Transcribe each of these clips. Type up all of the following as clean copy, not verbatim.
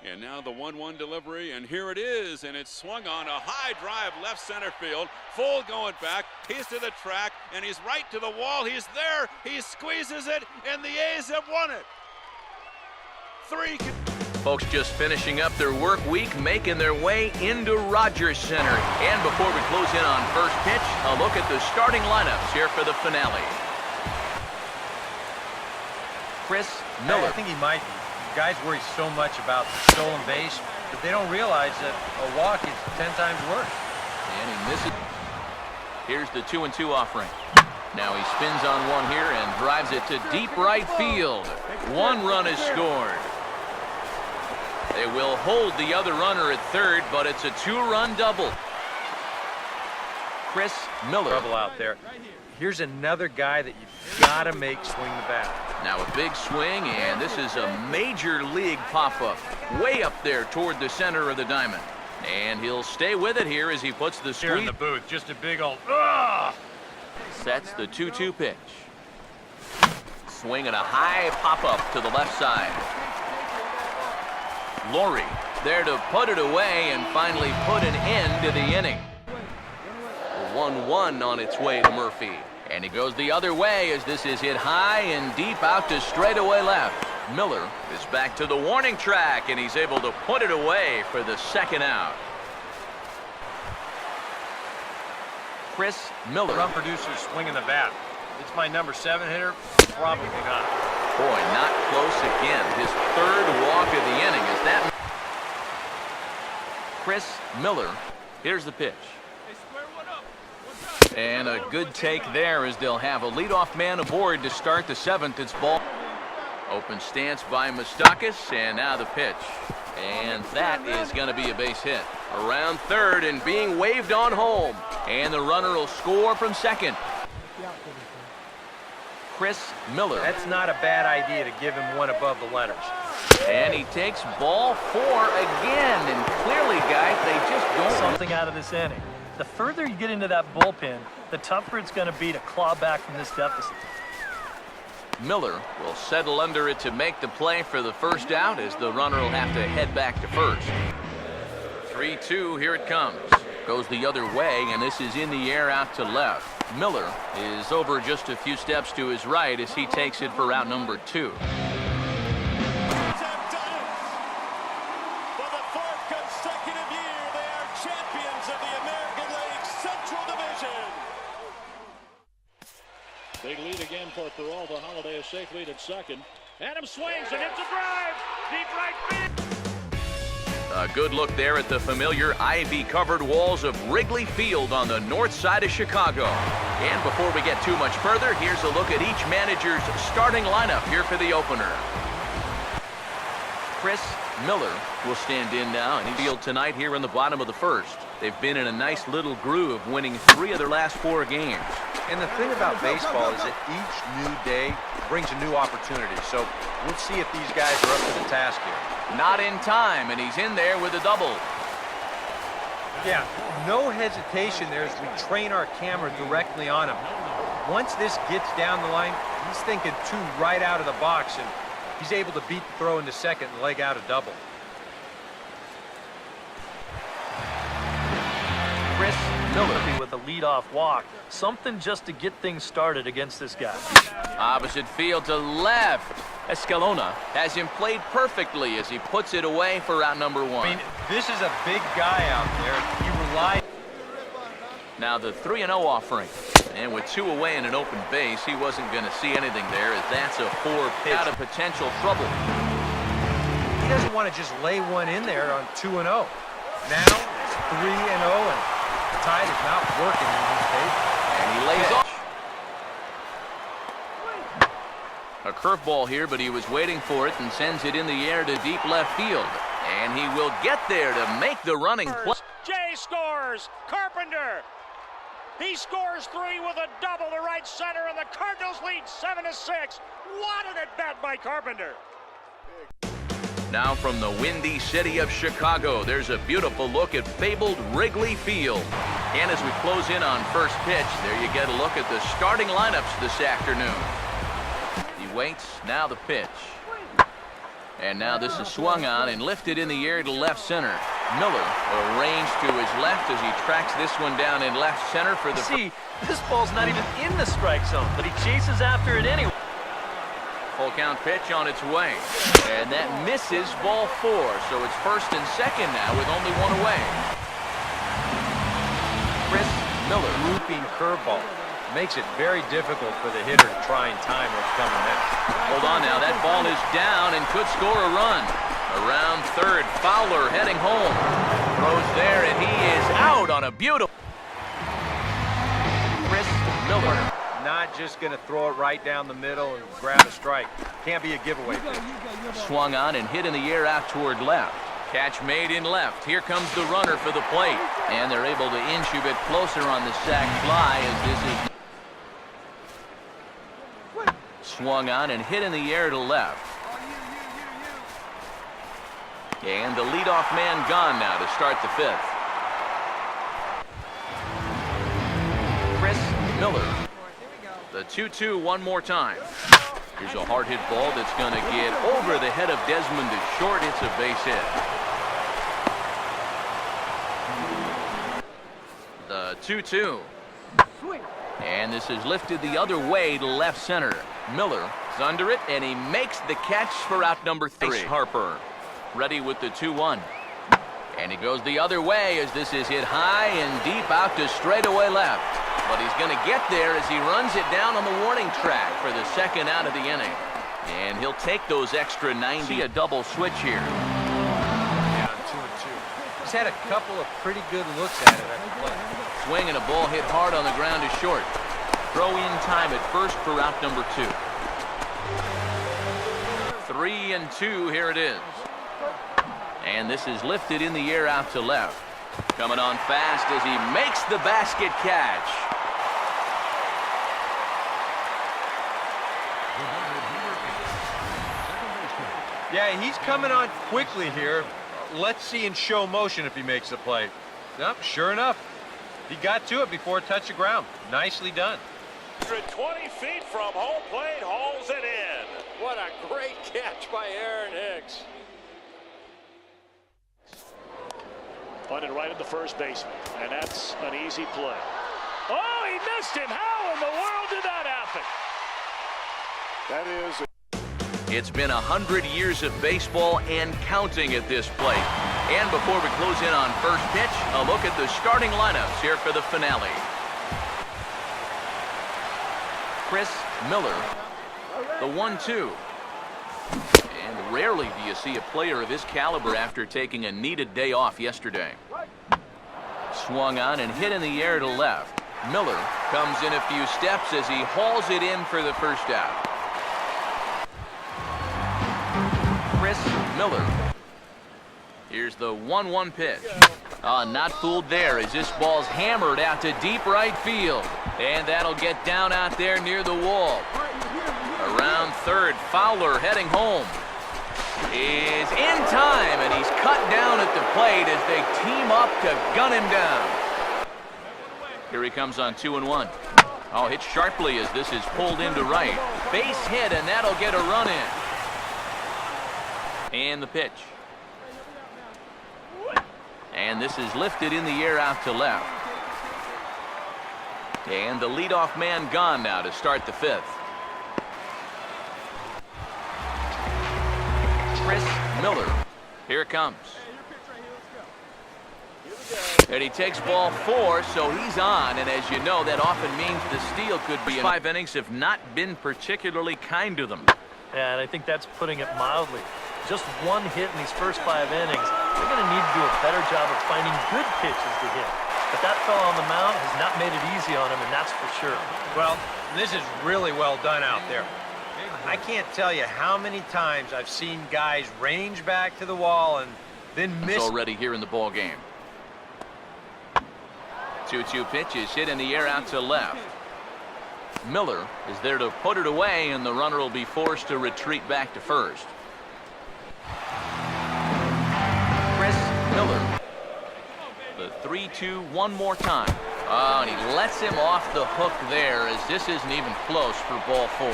And now the 1-1 delivery, and here it is, and it's swung on a high drive left center field. Full going back, he's to the track, and he's right to the wall. He's there, he squeezes it, and the A's have won it. Folks just finishing up their work week, making their way into Rogers Center. And before we close in on first pitch, a look at the starting lineups here for the finale. Chris Miller. I think he might be. Guys worry so much about the stolen base, but they don't realize that a walk is 10 times worse. And he misses. Here's the 2-2 offering. Now he spins on one here and drives it to deep right field. One run is scored. They will hold the other runner at third, but it's a 2-run double. Chris Miller. Trouble out there. Here's another guy that you've got to make swing the bat. Now a big swing, and this is a major league pop-up. Way up there toward the center of the diamond. And he'll stay with it here as he puts the squeeze. Here in the booth, just a big old ugh! Sets the 2-2 pitch. Swing and a high pop-up to the left side. Laurie there to put it away and finally put an end to the inning. 1-1 on its way to Murphy. And he goes the other way as this is hit high and deep out to straightaway left. Miller is back to the warning track, and he's able to put it away for the second out. Chris Miller. Run producer swinging the bat. It's my number 7 hitter? Probably not. Boy, not close again. His third walk of the inning is that. Chris Miller. Here's the pitch. And a good take there as they'll have a leadoff man aboard to start the 7th. It's ball. Open stance by Moustakas, and now the pitch. And that is going to be a base hit. Around third and being waved on home. And the runner will score from second. Chris Miller. That's not a bad idea to give him one above the letters. And he takes ball 4 again. And clearly, guys, they just don't. Something out of this inning. The further you get into that bullpen, the tougher it's going to be to claw back from this deficit. Miller will settle under it to make the play for the first out as the runner will have to head back to first. 3-2, here it comes. Goes the other way, and this is in the air out to left. Miller is over just a few steps to his right as he takes it for out number 2. Big lead again for Peralta. Holiday is safe lead at second. Adam swings and hits a drive. Deep right field. A good look there at the familiar ivy-covered walls of Wrigley Field on the north side of Chicago. And before we get too much further, here's a look at each manager's starting lineup here for the opener. Chris Miller will stand in now, and he field tonight here in the bottom of the first. They've been in a nice little groove, winning 3 of their last 4 games. And the thing about baseball is that each new day brings a new opportunity. So we'll see if these guys are up to the task here. Not in time, and he's in there with a double. Yeah, no hesitation there as we train our camera directly on him. Once this gets down the line, he's thinking 2 right out of the box, and he's able to beat the throw into second and leg out a double. Chris Miller with a leadoff walk. Something just to get things started against this guy. Opposite field to left. Escalona has him played perfectly as he puts it away for out number 1. I mean, this is a big guy out there. He relied. Now the 3-0 offering. And with 2 away and an open base, he wasn't going to see anything there as that's a 4 pitch out of potential trouble. He doesn't want to just lay one in there on 2-0. Now it's 3-0 and the tide is not working in this case. And he lays off. A curveball here, but he was waiting for it and sends it in the air to deep left field. And he will get there to make the running play. Jay scores. Carpenter. He scores 3 with a double to right center, and the Cardinals lead 7-6. What an at-bat by Carpenter. Now from the windy city of Chicago, there's a beautiful look at fabled Wrigley Field. And as we close in on first pitch, there you get a look at the starting lineups this afternoon. He waits, now the pitch. And now this is swung on and lifted in the air to left center. Miller arranged to his left as he tracks this one down in left center for the... See, this ball's not even in the strike zone, but he chases after it anyway. Full count pitch on its way. And that misses ball 4. So it's first and second now with only one away. Chris Miller, looping curveball. Makes it very difficult for the hitter to try and time what's coming next. Hold on now, that ball is down and could score a run. Around third, Fowler heading home. Throws there and he is out on a beautiful... Chris Miller. Not just going to throw it right down the middle and grab a strike. Can't be a giveaway. Swung on and hit in the air out toward left. Catch made in left. Here comes the runner for the plate. And they're able to inch a bit closer on the sac fly as this is... Swung on and hit in the air to left. And the leadoff man gone now to start the 5th. Chris Miller. The 2-2 one more time. Here's a hard hit ball that's going to get over the head of Desmond to short. It's a base hit. The 2-2. And this is lifted the other way to left center. Miller is under it, and he makes the catch for out number 3. Harper ready with the 2-1. And he goes the other way as this is hit high and deep out to straightaway left. But he's going to get there as he runs it down on the warning track for the second out of the inning. And he'll take those extra 90. See a double switch here. Yeah, 2-2. He's had a couple of pretty good looks at it at the plate. Swing and a ball hit hard on the ground to short. Throw in time at first for out number 2. 3-2, here it is. And this is lifted in the air out to left. Coming on fast as he makes the basket catch. Yeah, he's coming on quickly here. Let's see in show motion if he makes the play. Yep, sure enough. He got to it before it touched the ground. Nicely done. 20 feet from home plate, hauls it in. What a great catch by Aaron Hicks. Punted right at the first baseman, and that's an easy play. Oh, he missed him. How in the world did that happen? That is... It's been 100 years of baseball and counting at this plate. And before we close in on first pitch, a look at the starting lineups here for the finale. Chris Miller, the 1-2. And rarely do you see a player of his caliber after taking a needed day off yesterday. Swung on and hit in the air to left. Miller comes in a few steps as he hauls it in for the first out. Chris Miller. Here's the 1-1 pitch. Not fooled there as this ball's hammered out to deep right field. And that'll get down out there near the wall. Around third, Fowler heading home. Is in time, and he's cut down at the plate as they team up to gun him down. Here he comes on 2-1. Oh, hit sharply as this is pulled into right. Base hit, and that'll get a run in. And the pitch. And this is lifted in the air out to left. And the leadoff man gone now to start the 5th. Chris Miller. Here it comes. And he takes ball 4, so he's on. And as you know, that often means the steal could be... 5 innings have not been particularly kind to them. Yeah, and I think that's putting it mildly. Just one hit in these first 5 innings. They're going to need to do a better job of finding good pitches to hit. But that fellow on the mound has not made it easy on him, and that's for sure. Well, this is really well done out there. I can't tell you how many times I've seen guys range back to the wall and then miss. It's already here in the ball game. 2-2 pitch is hit in the air out to left. Miller is there to put it away, and the runner will be forced to retreat back to first. Chris Miller. The 3-2 one more time. Oh, and he lets him off the hook there as this isn't even close for ball 4.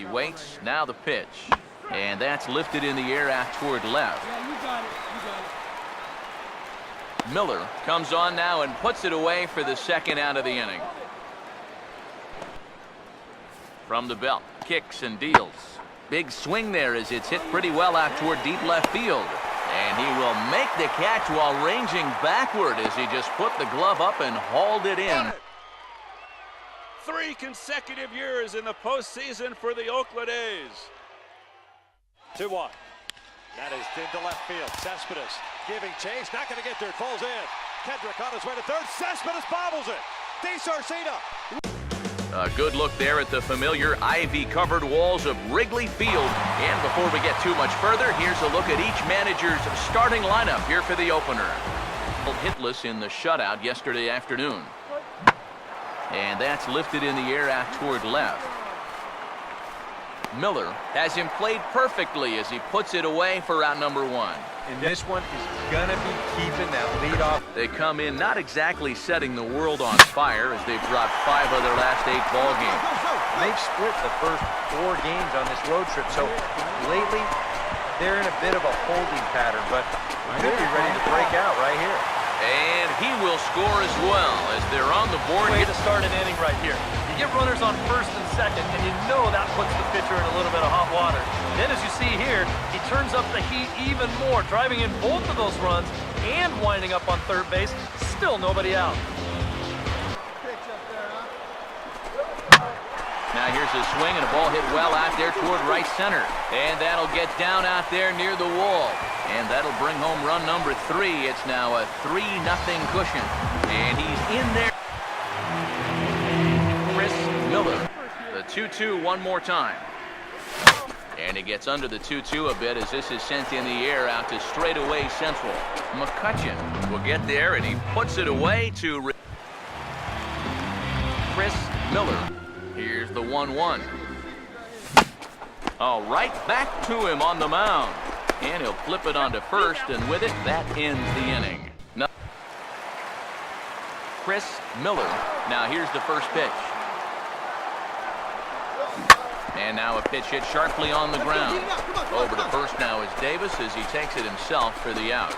He waits. Now the pitch. And that's lifted in the air out toward left. Yeah, you got it. Miller comes on now and puts it away for the second out of the inning. From the belt, kicks and deals. Big swing there as it's hit pretty well out toward deep left field. And he will make the catch while ranging backward as he just put the glove up and hauled it in. 3 consecutive years in the postseason for the Oakland A's. 2-1. That is into left field. Cespedes giving chase. Not going to get there. It falls in. Kendrick on his way to third. Cespedes bobbles it. DeSarcina. A good look there at the familiar ivy-covered walls of Wrigley Field. And before we get too much further, here's a look at each manager's starting lineup here for the opener. Hitless in the shutout yesterday afternoon. And that's lifted in the air out toward left. Miller has him played perfectly as he puts it away for out number 1. And this one is going to be keeping that lead off. They come in not exactly setting the world on fire as they've dropped 5 of their last 8 ball games. They've split the first 4 games on this road trip, so lately they're in a bit of a holding pattern, but could be ready to break out right here. And he will score as well as they're on the board. Way to start an inning right here. You get runners on first and second, and you know that puts the pitcher in a little bit of hot water. Then as you see here, he turns up the heat even more, driving in both of those runs and winding up on third base. Still nobody out. Now here's a swing and a ball hit well out there toward right center. And that'll get down out there near the wall. And that'll bring home run number 3. It's now a 3-0 cushion. And he's in there. Chris Miller. The 2-2 one more time. And he gets under the 2-2 a bit as this is sent in the air out to straightaway central. McCutcheon will get there and he puts it away to Chris Miller. Here's the 1-1. Oh, right back to him on the mound. And he'll flip it onto first, and with it, that ends the inning. No. Chris Miller. Now here's the first pitch. And now a pitch hit sharply on the ground. Over to first now is Davis as he takes it himself for the out.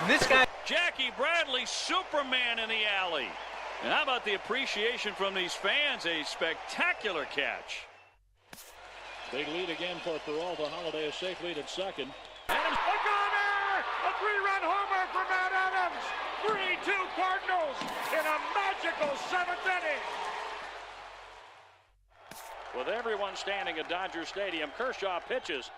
This guy. Jackie Bradley, Superman in the alley. And how about the appreciation from these fans? A spectacular catch. Big lead again for Peralta. Holiday a safe lead at second. Adams, a goner! A 3-run homer for Matt Adams. 3-2 Cardinals in a magical 7th inning. With everyone standing at Dodger Stadium, Kershaw pitches.